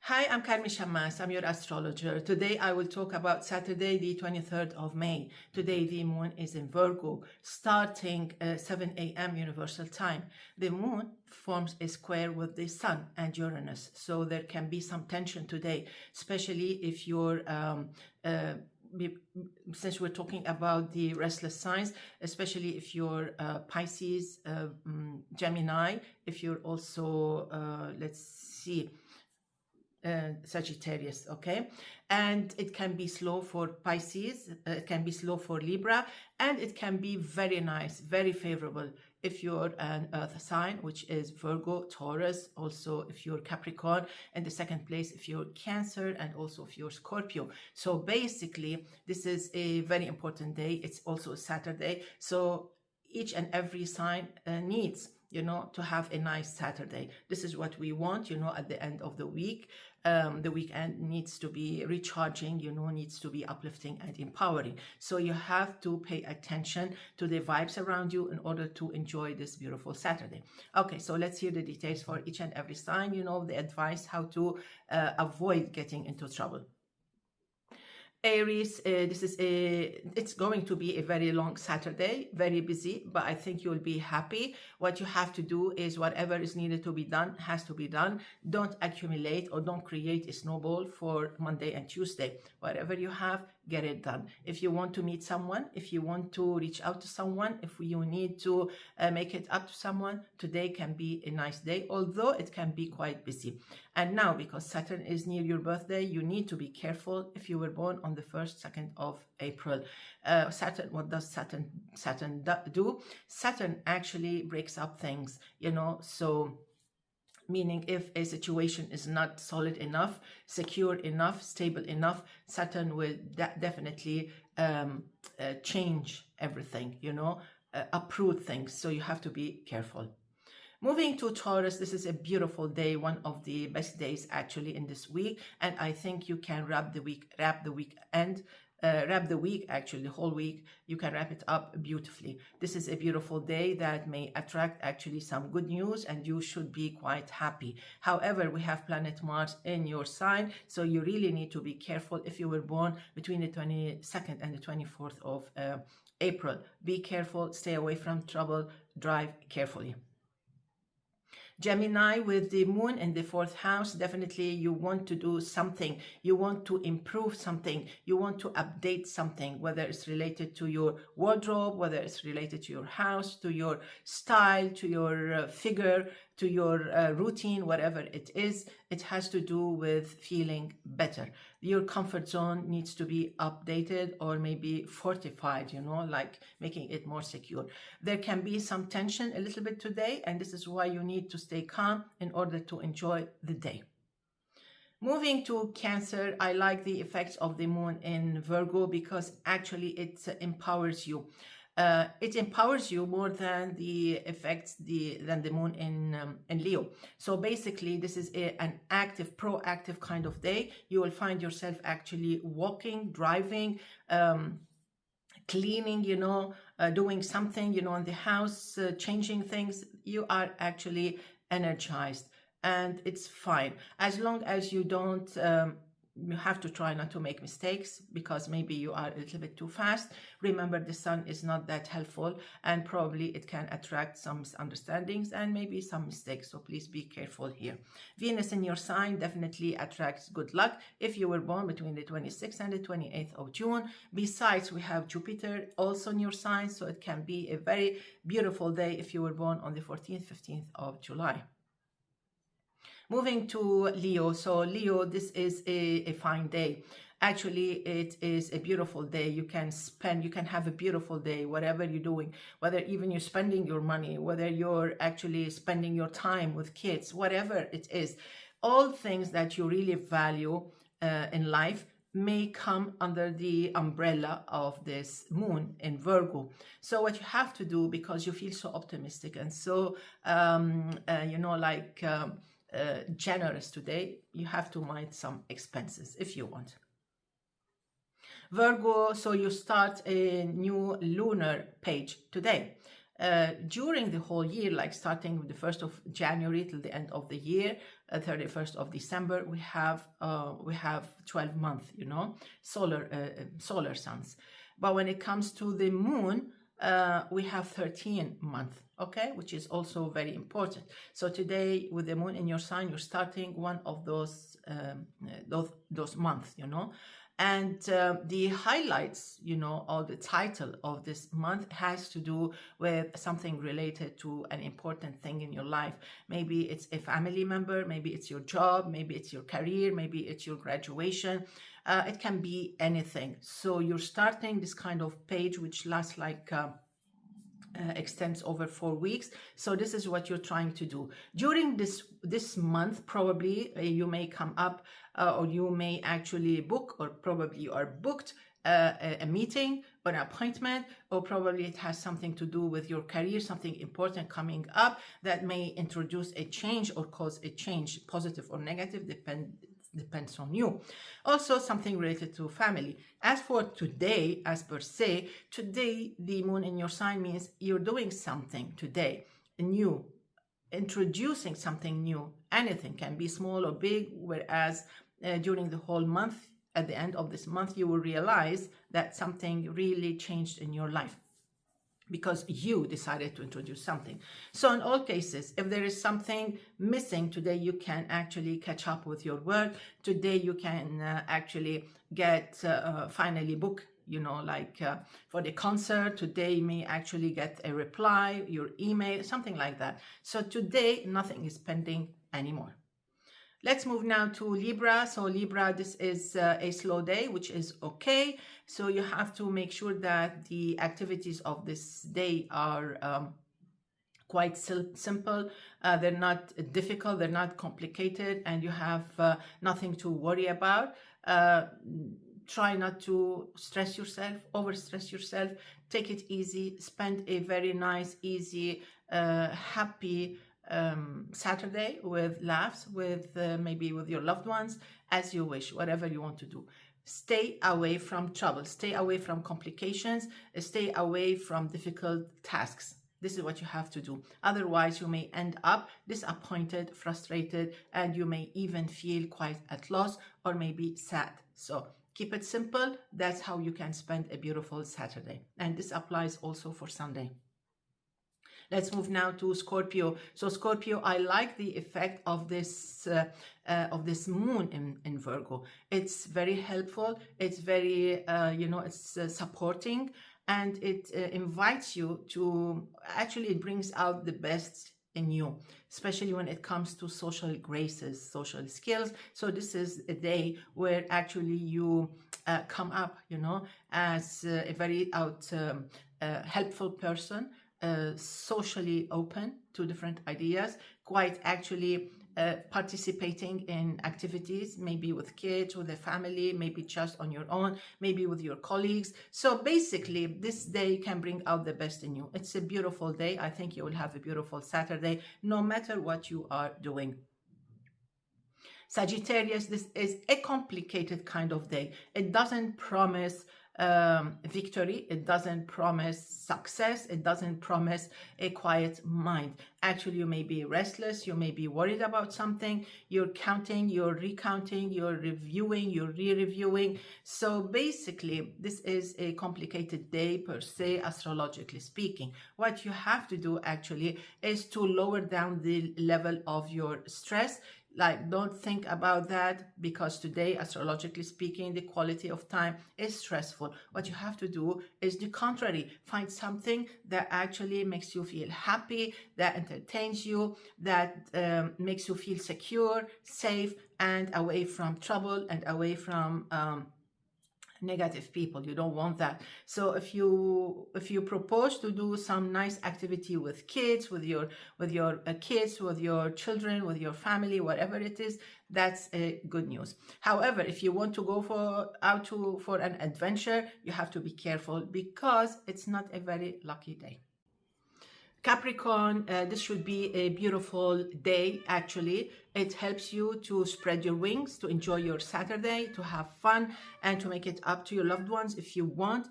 Hi, I'm Carmen Chammas. I'm your astrologer. Today I will talk about Saturday, the 23rd of May. Today the moon is in Virgo, starting 7 a.m. Universal Time. The moon forms a square with the sun and Uranus, so there can be some tension today, especially if you're since we're talking about the restless signs, especially if you're Pisces, Gemini, if you're also, let's see, Sagittarius, okay? And it can be slow for Pisces, it can be slow for Libra, and it can be very nice, very favorable if you're an earth sign, which is Virgo, Taurus, also if you're Capricorn, and the second place if you're Cancer, and also if you're Scorpio. So basically, this is a very important day. It's also a Saturday, so each and every sign needs to have a nice Saturday. This is what we want, at the end of the week. The weekend needs to be recharging, needs to be uplifting and empowering. So you have to pay attention to the vibes around you in order to enjoy this beautiful Saturday. Okay, so let's hear the details for each and every sign, the advice how to avoid getting into trouble. Aries, it's going to be a very long Saturday, very busy, but I think you'll be happy. What you have to do is whatever is needed to be done has to be done. Don't accumulate or don't create a snowball for Monday and Tuesday. Whatever you have, get it done. If you want to meet someone, if you want to reach out to someone, if you need to make it up to someone, today can be a nice day, although it can be quite busy. And now, because Saturn is near your birthday, you need to be careful if you were born on the 1st, 2nd of April. Saturn, what does Saturn do? Saturn actually breaks up things, so meaning if a situation is not solid enough, secure enough, stable enough, Saturn will definitely change everything, uproot things. So you have to be careful. Moving to Taurus, this is a beautiful day, one of the best days actually in this week, and I think you can wrap the week actually, the whole week, you can wrap it up beautifully. This is a beautiful day that may attract actually some good news and you should be quite happy. However, we have planet Mars in your sign, so you really need to be careful if you were born between the 22nd and the 24th of April. Be careful, stay away from trouble, drive carefully. Gemini, with the moon in the 4th house, definitely you want to do something. You want to improve something. You want to update something, whether it's related to your wardrobe, whether it's related to your house, to your style, to your figure, to your routine, whatever it is. It has to do with feeling better. Your comfort zone needs to be updated or maybe fortified, like making it more secure. There can be some tension a little bit today, and this is why you need to stay calm in order to enjoy the day. Moving to Cancer, I like the effects of the moon in Virgo because actually it empowers you. It empowers you more than the effects than the moon in Leo. So basically, this is an active, proactive kind of day. You will find yourself actually walking, driving, cleaning, doing something, in the house, changing things. You are actually energized, and it's fine as long as you don't. You have to try not to make mistakes because maybe you are a little bit too fast. Remember, the sun is not that helpful and probably it can attract some misunderstandings and maybe some mistakes. So please be careful here. Venus in your sign definitely attracts good luck if you were born between the 26th and the 28th of June. Besides, we have Jupiter also in your sign, so it can be a very beautiful day if you were born on the 14th, 15th of July. Moving to Leo. So Leo, this is a fine day. Actually, it is a beautiful day. You can have a beautiful day, whatever you're doing, whether even you're spending your money, whether you're actually spending your time with kids, whatever it is. All things that you really value in life may come under the umbrella of this moon in Virgo. So what you have to do, because you feel so optimistic and so, generous today, you have to mind some expenses if you want. Virgo, so you start a new lunar page today. During the whole year, like starting with the 1st of January till the end of the year, 31st of December, we have 12 months, you know, solar suns. But when it comes to the moon, we have 13 months, okay, which is also very important. So today, with the moon in your sign, you're starting one of those months, you know. And the highlights, you know, or the title of this month has to do with something related to an important thing in your life. Maybe it's a family member, maybe it's your job, maybe it's your career, maybe it's your graduation. It can be anything. So you're starting this kind of page which lasts like extends over 4 weeks. So this is what you're trying to do during this month. Probably you may come up or you may actually book, or probably you are booked a meeting or an appointment, or probably it has something to do with your career, something important coming up that may introduce a change or cause a change, positive or negative, depends on you. Also something related to family. As for today, as per se, today the moon in your sign means you're doing something today new, introducing something new. Anything can be small or big, whereas during the whole month, at the end of this month, you will realize that something really changed in your life because you decided to introduce something. So in all cases, if there is something missing today, you can actually catch up with your work. Today you can actually get finally book, you know, like for the concert. Today you may actually get a reply, your email, something like that. So today nothing is pending anymore. Let's move now to Libra. So Libra, this is a slow day, which is okay. So you have to make sure that the activities of this day are quite simple. They're not difficult, they're not complicated, and you have nothing to worry about. Try not to stress yourself, overstress yourself. Take it easy. Spend a very nice, easy, happy Saturday with laughs, with maybe with your loved ones, as you wish, whatever you want to do. Stay away from trouble, stay away from complications, stay away from difficult tasks. This is what you have to do. Otherwise, you may end up disappointed, frustrated, and you may even feel quite at loss or maybe sad. So keep it simple. That's how you can spend a beautiful Saturday. And this applies also for Sunday. Let's move now to Scorpio. So Scorpio, I like the effect of this moon in Virgo. It's very helpful. It's very, it's supporting, and it invites you to, actually it brings out the best in you, especially when it comes to social graces, social skills. So this is a day where actually you come up, you know, as a very helpful person, socially open to different ideas, quite actually participating in activities, maybe with kids, with a family, maybe just on your own, maybe with your colleagues. So basically, this day can bring out the best in you. It's a beautiful day. I think you will have a beautiful Saturday, no matter what you are doing. Sagittarius, this is a complicated kind of day. It doesn't promise victory, it doesn't promise success, it doesn't promise a quiet mind. Actually, you may be restless, you may be worried about something, you're counting, you're recounting, you're reviewing, you're re-reviewing. So basically, this is a complicated day per se, astrologically speaking. What you have to do actually is to lower down the level of your stress. Like, don't think about that, because today, astrologically speaking, the quality of time is stressful. What you have to do is the contrary. Find something that actually makes you feel happy, that entertains you, that makes you feel secure, safe, and away from trouble and away from negative people. You don't want that. So if you propose to do some nice activity with kids, with your kids, with your children, with your family, whatever it is, that's good news. However, if you want to go for an adventure, you have to be careful, because it's not a very lucky day. Capricorn, this should be a beautiful day. Actually, it helps you to spread your wings, to enjoy your Saturday, to have fun, and to make it up to your loved ones if you want.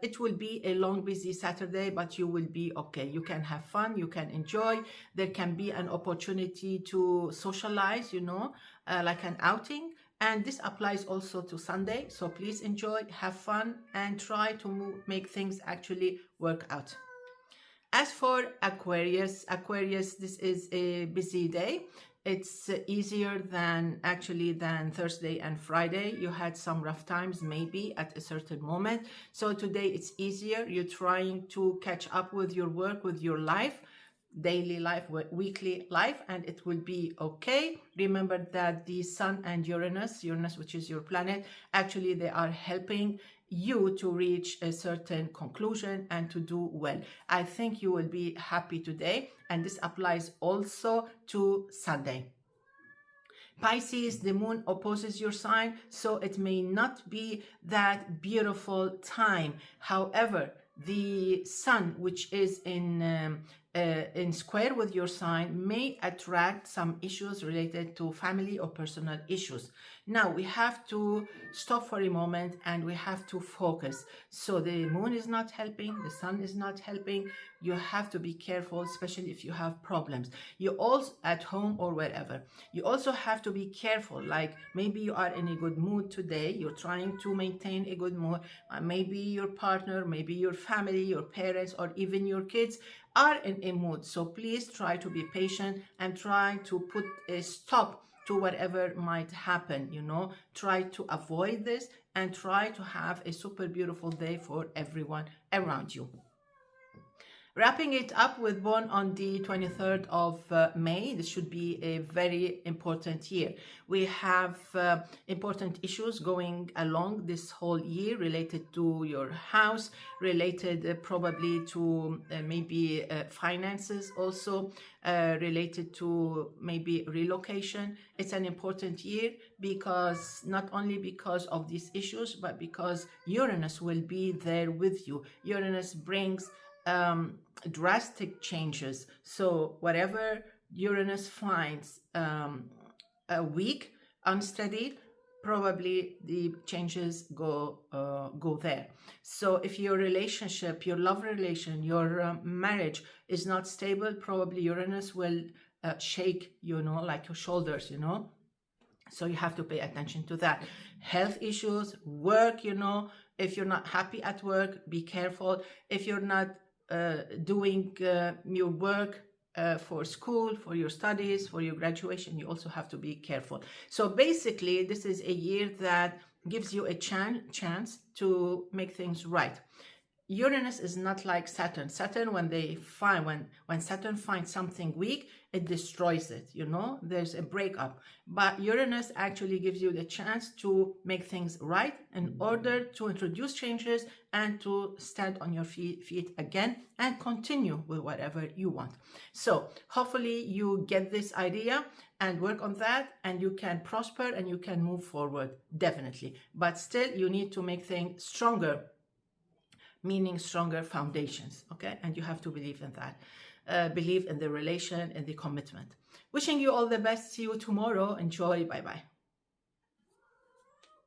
It will be a long, busy Saturday, but you will be okay. You can have fun, you can enjoy. There can be an opportunity to socialize, like an outing. And this applies also to Sunday. So please enjoy, have fun, and try to make things actually work out. As for Aquarius, this is a busy day. It's easier than Thursday and Friday. You had some rough times maybe at a certain moment. So today it's easier. You're trying to catch up with your work, with your life, daily life, weekly life, and it will be okay. Remember that the Sun and Uranus, which is your planet, actually they are helping you to reach a certain conclusion and to do well. I think you will be happy today, and this applies also to Sunday. Pisces, the moon opposes your sign, so it may not be that beautiful time. However, the sun, which is in square with your sign, may attract some issues related to family or personal issues. Now we have to stop for a moment and we have to focus. So the moon is not helping, the sun is not helping. You have to be careful, especially if you have problems. You also at home or wherever. You also have to be careful, like maybe you are in a good mood today, you're trying to maintain a good mood. Maybe your partner, maybe your family, your parents, or even your kids are in a mood. So please try to be patient and try to put a stop to whatever might happen, Try to avoid this and try to have a super beautiful day for everyone around you. Wrapping it up with born on the 23rd of May, this should be a very important year. We have important issues going along this whole year related to your house, related probably to maybe finances also, related to maybe relocation. It's an important year because not only because of these issues, but because Uranus will be there with you. Uranus brings drastic changes. So whatever Uranus finds weak, unsteady, probably the changes go there. So if your relationship, your love relation, your marriage is not stable, probably Uranus will shake, like your shoulders, So you have to pay attention to that. Health issues, work, if you're not happy at work, be careful. If you're not doing your work for school, for your studies, for your graduation, you also have to be careful. So basically, this is a year that gives you a chance to make things right. Uranus is not like Saturn. Saturn, when Saturn finds something weak, it destroys it, there's a breakup. But Uranus actually gives you the chance to make things right in order to introduce changes and to stand on your feet again and continue with whatever you want. So hopefully you get this idea and work on that, and you can prosper and you can move forward, definitely. But still, you need to make things stronger, meaning stronger foundations, okay? And you have to believe in that. Believe in the relation and the commitment. Wishing you all the best. See you tomorrow. Enjoy. Bye-bye.